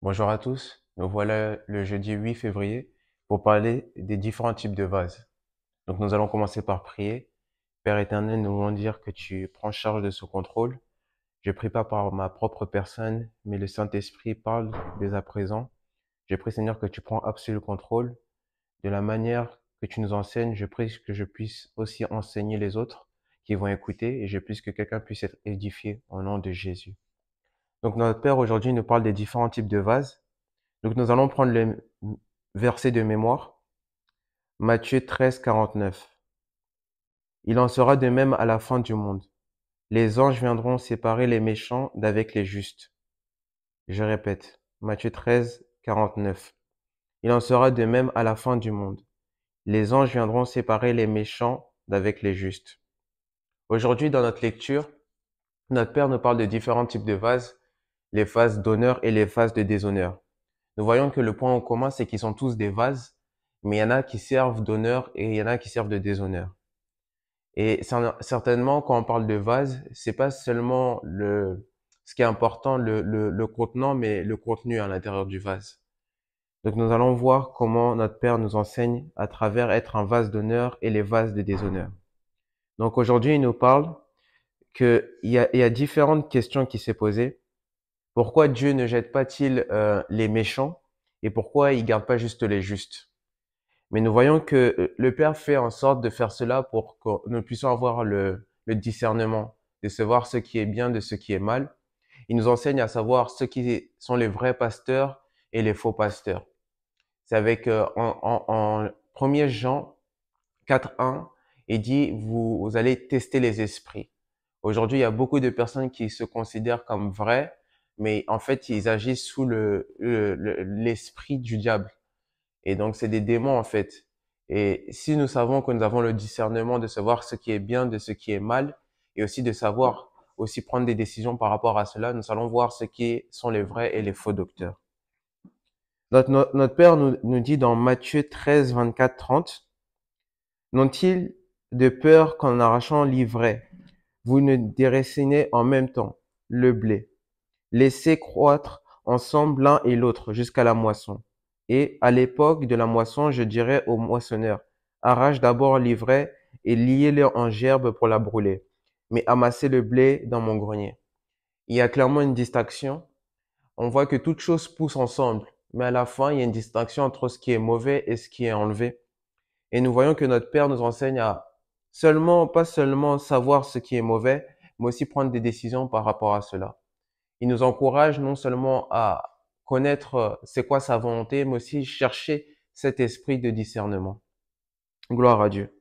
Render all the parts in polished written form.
Bonjour à tous, nous voilà le jeudi 8 février pour parler des différents types de vases. Donc nous allons commencer par prier. Père éternel, nous voulons dire que tu prends charge de ce contrôle. Je prie pas par ma propre personne, mais le Saint-Esprit parle dès à présent. Je prie Seigneur que tu prends absolu contrôle. De la manière que tu nous enseignes, je prie que je puisse aussi enseigner les autres qui vont écouter et je prie que quelqu'un puisse être édifié au nom de Jésus. Donc notre Père aujourd'hui nous parle des différents types de vases. Donc nous allons prendre les versets de mémoire. Matthieu 13, 49. Il en sera de même à la fin du monde. Les anges viendront séparer les méchants d'avec les justes. Je répète, Matthieu 13, 49. Il en sera de même à la fin du monde. Les anges viendront séparer les méchants d'avec les justes. Aujourd'hui, dans notre lecture, notre Père nous parle de différents types de vases, les vases d'honneur et les vases de déshonneur. Nous voyons que le point en commun, c'est qu'ils sont tous des vases, mais il y en a qui servent d'honneur et il y en a qui servent de déshonneur. Et certainement, quand on parle de vase, c'est pas seulement ce qui est important, le contenant, mais le contenu à l'intérieur du vase. Donc nous allons voir comment notre Père nous enseigne à travers être un vase d'honneur et les vases de déshonneur. Donc aujourd'hui, il nous parle il y a différentes questions qui s'est posées. Pourquoi Dieu ne jette pas-il les méchants et pourquoi il garde pas juste les justes? Mais nous voyons que le Père fait en sorte de faire cela pour que nous puissions avoir le discernement, de savoir ce qui est bien de ce qui est mal. Il nous enseigne à savoir ce qui sont les vrais pasteurs et les faux pasteurs. C'est avec en 1er Jean 4.1, il dit, vous allez tester les esprits. Aujourd'hui, il y a beaucoup de personnes qui se considèrent comme vraies, mais en fait, ils agissent sous l'esprit du diable. Et donc, c'est des démons, en fait. Et si nous savons que nous avons le discernement de savoir ce qui est bien de ce qui est mal, et aussi de savoir aussi prendre des décisions par rapport à cela, nous allons voir ce qui sont les vrais et les faux docteurs. Notre Père nous dit dans Matthieu 13, 24, 30, n'ont-ils de peur qu'en arrachant l'ivraie, vous ne déracinez en même temps le blé? Laissez croître ensemble l'un et l'autre jusqu'à la moisson. Et à l'époque de la moisson, je dirais au moissonneur, arrache d'abord l'ivraie et liez-le en gerbe pour la brûler, mais amassez le blé dans mon grenier. Il y a clairement une distinction. On voit que toutes choses poussent ensemble, mais à la fin, il y a une distinction entre ce qui est mauvais et ce qui est enlevé. Et nous voyons que notre Père nous enseigne à pas seulement savoir ce qui est mauvais, mais aussi prendre des décisions par rapport à cela. Il nous encourage non seulement à connaître c'est quoi sa volonté, mais aussi chercher cet esprit de discernement. Gloire à Dieu.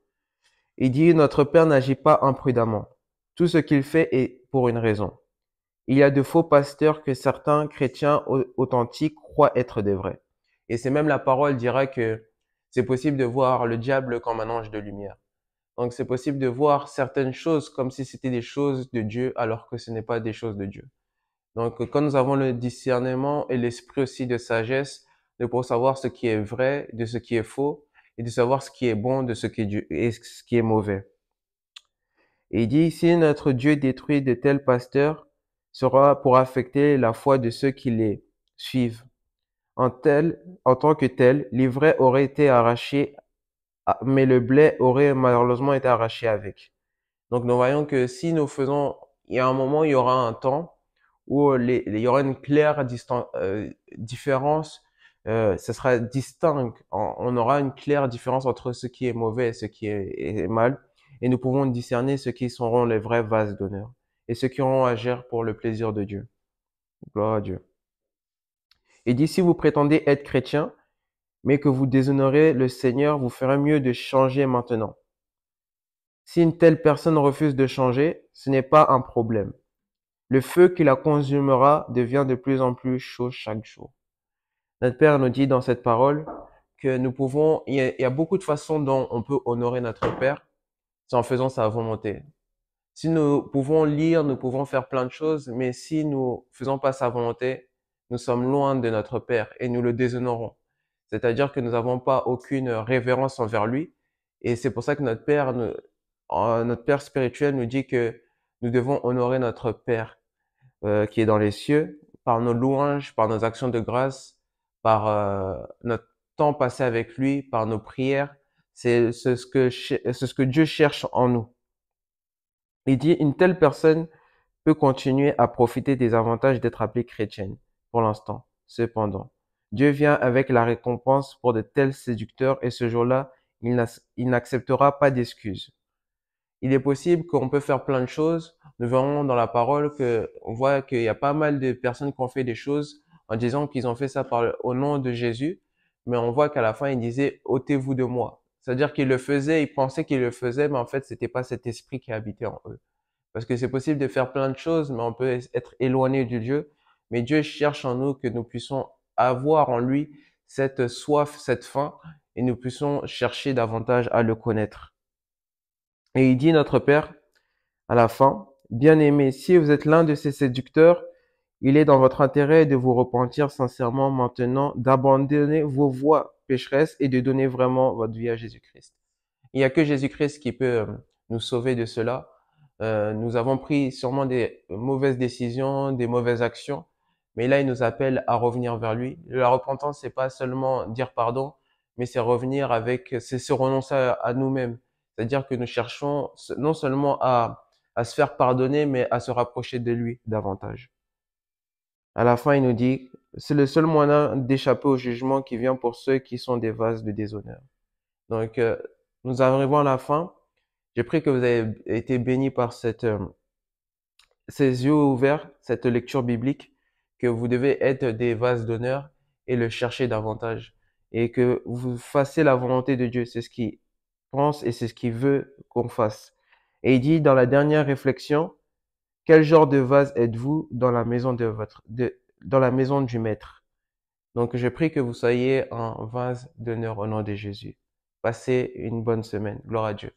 Il dit, notre Père n'agit pas imprudemment. Tout ce qu'il fait est pour une raison. Il y a de faux pasteurs que certains chrétiens authentiques croient être des vrais. Et c'est même la parole dira que c'est possible de voir le diable comme un ange de lumière. Donc c'est possible de voir certaines choses comme si c'était des choses de Dieu alors que ce n'est pas des choses de Dieu. Donc, quand nous avons le discernement et l'esprit aussi de sagesse, nous pouvons savoir ce qui est vrai de ce qui est faux et de savoir ce qui est bon de ce qui est, et ce qui est mauvais. Et il dit, si notre Dieu détruit de tels pasteurs, sera pour affecter la foi de ceux qui les suivent. En tant que tel, l'ivraie aurait été arraché, mais le blé aurait malheureusement été arraché avec. Donc, nous voyons que si nous faisons, il y a un moment, il y aura un temps où il y aura une claire différence, ce sera distinct. On aura une claire différence entre ce qui est mauvais et ce qui est mal, et nous pouvons discerner ce qui seront les vrais vases d'honneur et ceux qui auront à agir pour le plaisir de Dieu. Gloire à Dieu. Il dit, si vous prétendez être chrétien, mais que vous déshonorez le Seigneur, vous ferez mieux de changer maintenant. Si une telle personne refuse de changer, ce n'est pas un problème. Le feu qui la consumera devient de plus en plus chaud chaque jour. Notre Père nous dit dans cette parole que nous pouvons, il y a beaucoup de façons dont on peut honorer notre Père, c'est en faisant sa volonté. Si nous pouvons lire, nous pouvons faire plein de choses, mais si nous faisons pas sa volonté, nous sommes loin de notre Père et nous le déshonorons. C'est-à-dire que nous n'avons pas aucune révérence envers lui. Et c'est pour ça que notre Père spirituel nous dit que nous devons honorer notre Père qui est dans les cieux, par nos louanges, par nos actions de grâce, par notre temps passé avec lui, par nos prières. C'est ce que Dieu cherche en nous. Il dit, une telle personne peut continuer à profiter des avantages d'être appelée chrétienne pour l'instant. Cependant, Dieu vient avec la récompense pour de tels séducteurs et ce jour-là, il n'acceptera pas d'excuses. Il est possible qu'on peut faire plein de choses. Nous verrons dans la parole que on voit qu'il y a pas mal de personnes qui ont fait des choses en disant qu'ils ont fait ça au nom de Jésus, mais on voit qu'à la fin, ils disaient ôtez-vous de moi. C'est-à-dire qu'ils le faisaient, ils pensaient qu'ils le faisaient, mais en fait, c'était pas cet esprit qui habitait en eux. Parce que c'est possible de faire plein de choses, mais on peut être éloigné de Dieu. Mais Dieu cherche en nous que nous puissions avoir en lui cette soif, cette faim, et nous puissions chercher davantage à le connaître. Et il dit, notre Père, à la fin, bien-aimé, si vous êtes l'un de ces séducteurs, il est dans votre intérêt de vous repentir sincèrement maintenant, d'abandonner vos voies pécheresses et de donner vraiment votre vie à Jésus-Christ. Il n'y a que Jésus-Christ qui peut nous sauver de cela. Nous avons pris sûrement des mauvaises décisions, des mauvaises actions, mais là, il nous appelle à revenir vers lui. La repentance, c'est pas seulement dire pardon, mais c'est revenir c'est se renoncer à nous-mêmes. C'est-à-dire que nous cherchons non seulement à se faire pardonner, mais à se rapprocher de lui davantage. À la fin, il nous dit, c'est le seul moyen d'échapper au jugement qui vient pour ceux qui sont des vases de déshonneur. Donc, nous arrivons à la fin. J'ai pris que vous avez été bénis par ces yeux ouverts, cette lecture biblique, que vous devez être des vases d'honneur et le chercher davantage. Et que vous fassiez la volonté de Dieu. C'est ce qu'il pense et c'est ce qu'il veut qu'on fasse. Et il dit dans la dernière réflexion, quel genre de vase êtes-vous dans la maison dans la maison du maître? Donc, je prie que vous soyez un vase d'honneur au nom de Jésus. Passez une bonne semaine. Gloire à Dieu.